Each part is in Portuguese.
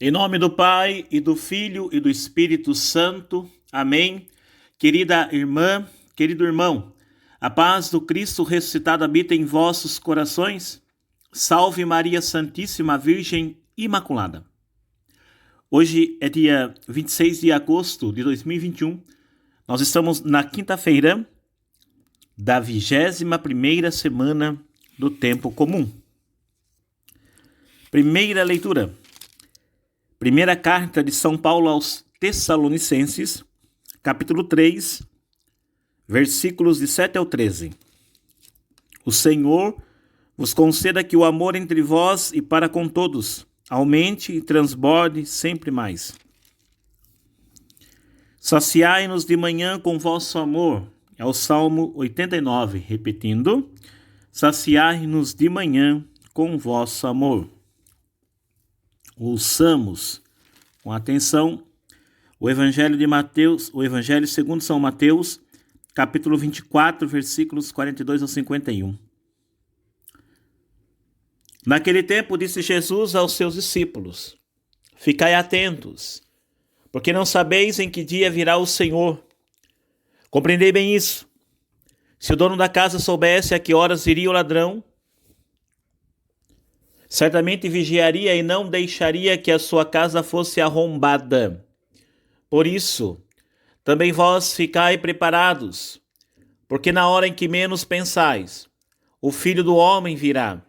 Em nome do Pai, e do Filho, e do Espírito Santo. Amém. Querida irmã, querido irmão, a paz do Cristo ressuscitado habita em vossos corações. Salve Maria Santíssima Virgem Imaculada. Hoje é dia 26 de agosto de 2021. Nós estamos na quinta-feira da 21ª semana do Tempo Comum. Primeira leitura. Primeira carta de São Paulo aos Tessalonicenses, capítulo 3, versículos de 7 ao 13. O Senhor vos conceda que o amor entre vós e para com todos aumente e transborde sempre mais. Saciai-nos de manhã com vosso amor. É o Salmo 89, repetindo. Saciai-nos de manhã com vosso amor. Ouçamos com atenção o Evangelho de Mateus, o Evangelho segundo São Mateus, capítulo 24, versículos 42 ao 51. Naquele tempo disse Jesus aos seus discípulos: Ficai atentos, porque não sabeis em que dia virá o Senhor. Compreendei bem isso. Se o dono da casa soubesse a que horas viria o ladrão, certamente vigiaria e não deixaria que a sua casa fosse arrombada. Por isso, também vós ficai preparados, porque na hora em que menos pensais, o Filho do Homem virá.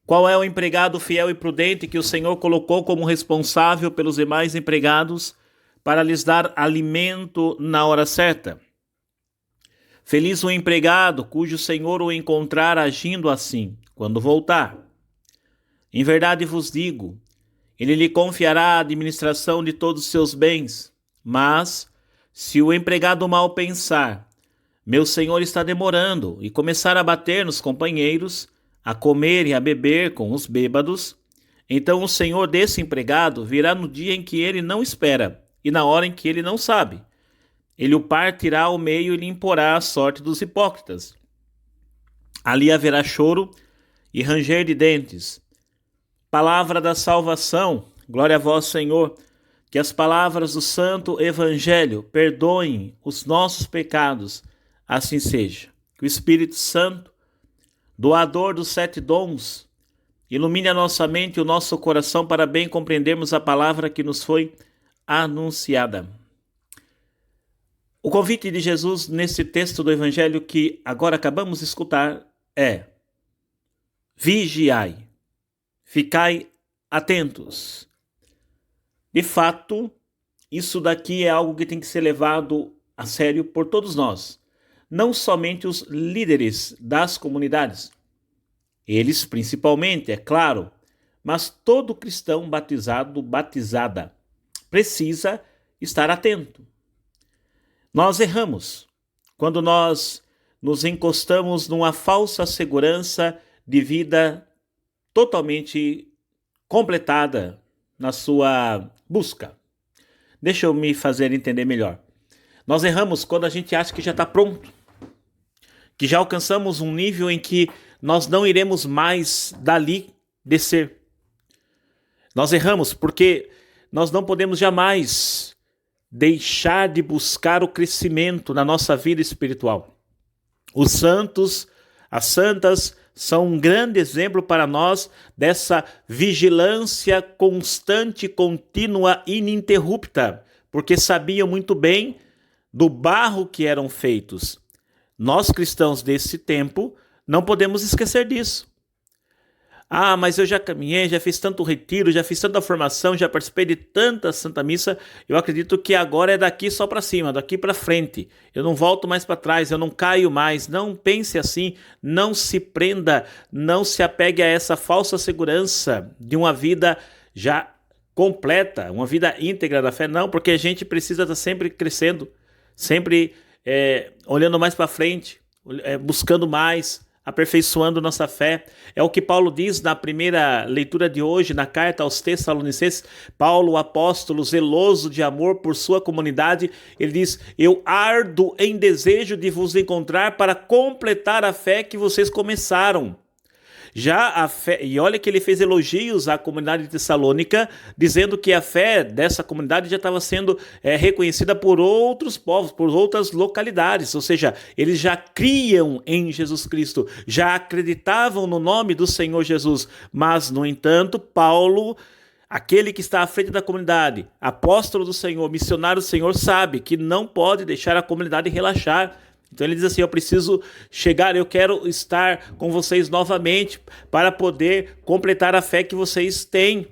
Qual é o empregado fiel e prudente que o Senhor colocou como responsável pelos demais empregados para lhes dar alimento na hora certa? Feliz o empregado cujo Senhor o encontrar agindo assim, quando voltar. Em verdade vos digo, ele lhe confiará a administração de todos os seus bens. Mas, se o empregado mal pensar, meu senhor está demorando, e começar a bater nos companheiros, a comer e a beber com os bêbados, então o senhor desse empregado virá no dia em que ele não espera, e na hora em que ele não sabe. Ele o partirá ao meio e lhe imporá a sorte dos hipócritas. Ali haverá choro e ranger de dentes. Palavra da salvação, glória a vós, Senhor, que as palavras do Santo Evangelho perdoem os nossos pecados, assim seja. Que o Espírito Santo, doador dos 7 dons, ilumine a nossa mente e o nosso coração para bem compreendermos a palavra que nos foi anunciada. O convite de Jesus nesse texto do Evangelho que agora acabamos de escutar é: vigiai. Ficai atentos. De fato, isso daqui é algo que tem que ser levado a sério por todos nós. Não somente os líderes das comunidades. Eles principalmente, é claro. Mas todo cristão batizado, batizada, precisa estar atento. Nós erramos quando nós nos encostamos numa falsa segurança de vida totalmente completada na sua busca. Deixa eu me fazer entender melhor. Nós erramos quando a gente acha que já está pronto, que já alcançamos um nível em que nós não iremos mais dali descer. Nós erramos porque nós não podemos jamais deixar de buscar o crescimento na nossa vida espiritual. Os santos, as santas, são um grande exemplo para nós dessa vigilância constante, contínua, ininterrupta, porque sabiam muito bem do barro que eram feitos. Nós cristãos desse tempo não podemos esquecer disso. Ah, mas eu já caminhei, já fiz tanto retiro, já fiz tanta formação, já participei de tanta Santa Missa, eu acredito que agora é daqui só para cima, daqui para frente. Eu não volto mais para trás, eu não caio mais. Não pense assim, não se prenda, não se apegue a essa falsa segurança de uma vida já completa, uma vida íntegra da fé. Não, porque a gente precisa estar sempre crescendo, sempre olhando mais para frente, buscando mais, aperfeiçoando nossa fé. É o que Paulo diz na primeira leitura de hoje, na carta aos Tessalonicenses. Paulo, o apóstolo, zeloso de amor por sua comunidade, ele diz: eu ardo em desejo de vos encontrar para completar a fé que vocês começaram. Já a fé, e olha que ele fez elogios à comunidade de Tessalônica, dizendo que a fé dessa comunidade já estava sendo reconhecida por outros povos, por outras localidades, ou seja, eles já criam em Jesus Cristo, já acreditavam no nome do Senhor Jesus, mas, no entanto, Paulo, aquele que está à frente da comunidade, apóstolo do Senhor, missionário do Senhor, sabe que não pode deixar a comunidade relaxar. Então ele diz assim, eu preciso chegar, eu quero estar com vocês novamente para poder completar a fé que vocês têm.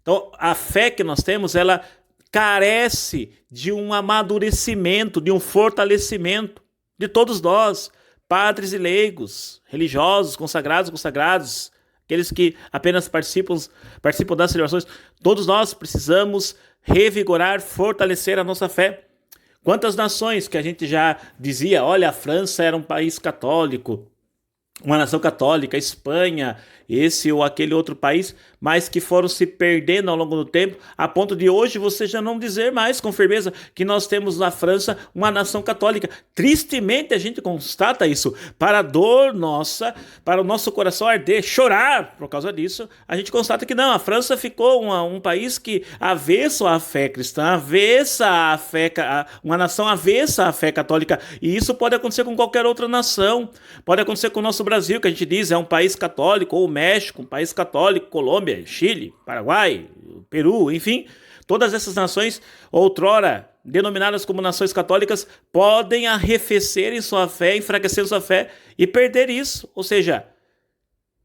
Então a fé que nós temos, ela carece de um amadurecimento, de um fortalecimento de todos nós, padres e leigos, religiosos, consagrados, aqueles que apenas participam das celebrações. Todos nós precisamos revigorar, fortalecer a nossa fé. Quantas nações que a gente já dizia, olha, a França era um país católico, uma nação católica, a Espanha, esse ou aquele outro país, mas que foram se perdendo ao longo do tempo, a ponto de hoje você já não dizer mais com firmeza que nós temos na França uma nação católica. Tristemente a gente constata isso, para a dor nossa, para o nosso coração arder, chorar por causa disso, a gente constata que não, a França ficou um país que avesso à fé cristã, uma nação avessa à fé católica, e isso pode acontecer com qualquer outra nação, pode acontecer com o nosso Brasil, que a gente diz é um país católico, ou o México, um país católico, Colômbia, Chile, Paraguai, Peru, enfim, todas essas nações, outrora denominadas como nações católicas, podem arrefecer em sua fé, enfraquecer em sua fé e perder isso, ou seja,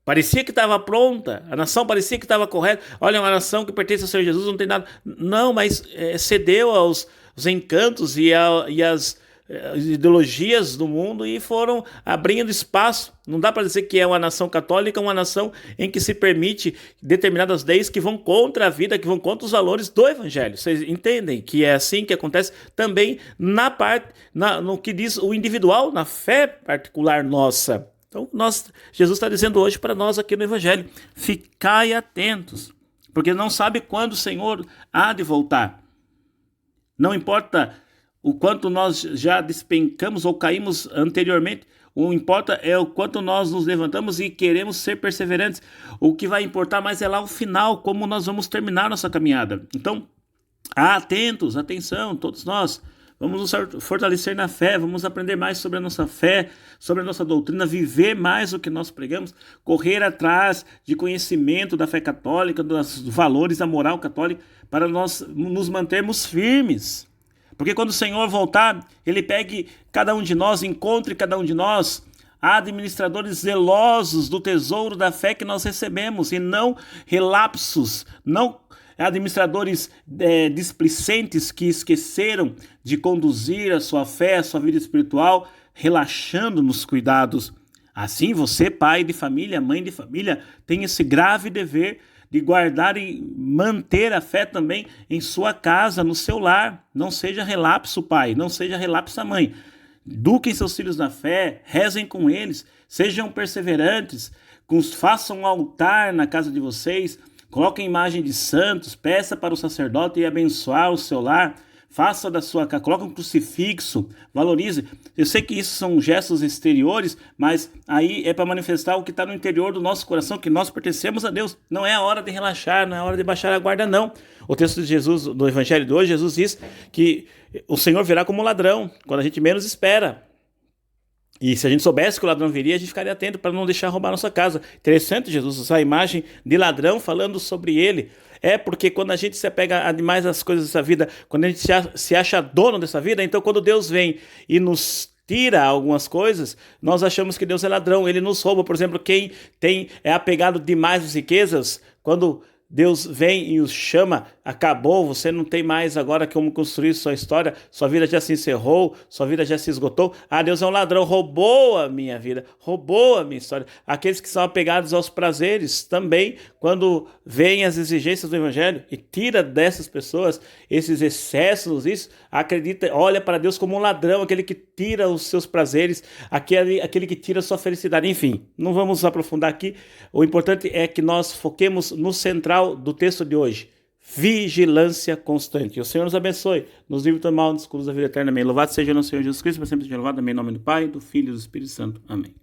parecia que estava pronta, a nação parecia que estava correta, olha, uma nação que pertence ao Senhor Jesus, não tem nada, não, mas cedeu aos encantos e às ideologias do mundo e foram abrindo espaço. Não dá para dizer que é uma nação católica, uma nação em que se permite determinadas leis que vão contra a vida, que vão contra os valores do evangelho. Vocês entendem que é assim que acontece também no que diz o individual, na fé particular nossa. Então, Jesus está dizendo hoje para nós aqui no evangelho, ficai atentos, porque não sabe quando o Senhor há de voltar. Não importa o quanto nós já despencamos ou caímos anteriormente, o que importa é o quanto nós nos levantamos e queremos ser perseverantes. O que vai importar mais é lá o final, como nós vamos terminar nossa caminhada. Então, atentos, atenção, todos nós. Vamos nos fortalecer na fé, vamos aprender mais sobre a nossa fé, sobre a nossa doutrina, viver mais o que nós pregamos, correr atrás de conhecimento da fé católica, dos valores da moral católica, para nós nos mantermos firmes. Porque quando o Senhor voltar, Ele pegue cada um de nós, encontre cada um de nós, administradores zelosos do tesouro da fé que nós recebemos, e não relapsos, não administradores displicentes que esqueceram de conduzir a sua fé, a sua vida espiritual, relaxando nos cuidados. Assim, você, pai de família, mãe de família, tem esse grave dever de guardar e manter a fé também em sua casa, no seu lar. Não seja relapso, pai, não seja relapso, mãe. Eduquem seus filhos na fé, rezem com eles, sejam perseverantes, façam um altar na casa de vocês, coloquem imagem de santos, peça para o sacerdote abençoar o seu lar, faça da sua casa, coloque um crucifixo, valorize. Eu sei que isso são gestos exteriores, mas aí é para manifestar o que está no interior do nosso coração, que nós pertencemos a Deus. Não é a hora de relaxar, não é a hora de baixar a guarda, não. O texto de Jesus, do Evangelho de hoje, Jesus diz que o Senhor virá como um ladrão, quando a gente menos espera. E se a gente soubesse que o ladrão viria, a gente ficaria atento para não deixar roubar nossa casa. Interessante Jesus usar a imagem de ladrão falando sobre ele. É porque quando a gente se apega a demais as coisas dessa vida, quando a gente se acha dono dessa vida, então quando Deus vem e nos tira algumas coisas, nós achamos que Deus é ladrão, Ele nos rouba. Por exemplo, quem é apegado demais às riquezas, quando Deus vem e os chama, acabou, você não tem mais agora como construir sua história, sua vida já se encerrou, sua vida já se esgotou. Ah, Deus é um ladrão, roubou a minha vida, roubou a minha história. Aqueles que são apegados aos prazeres também, quando vêm as exigências do Evangelho e tira dessas pessoas esses excessos, isso, acredita, olha para Deus como um ladrão, aquele que tira os seus prazeres, aquele que tira a sua felicidade. Enfim, não vamos aprofundar aqui. O importante é que nós foquemos no central do texto de hoje. Vigilância constante. O Senhor nos abençoe, nos livre do mal, nos escuros da vida eterna. Amém. Louvado seja o nosso Senhor Jesus Cristo, para sempre seja louvado. Amém. Em nome do Pai, do Filho e do Espírito Santo. Amém.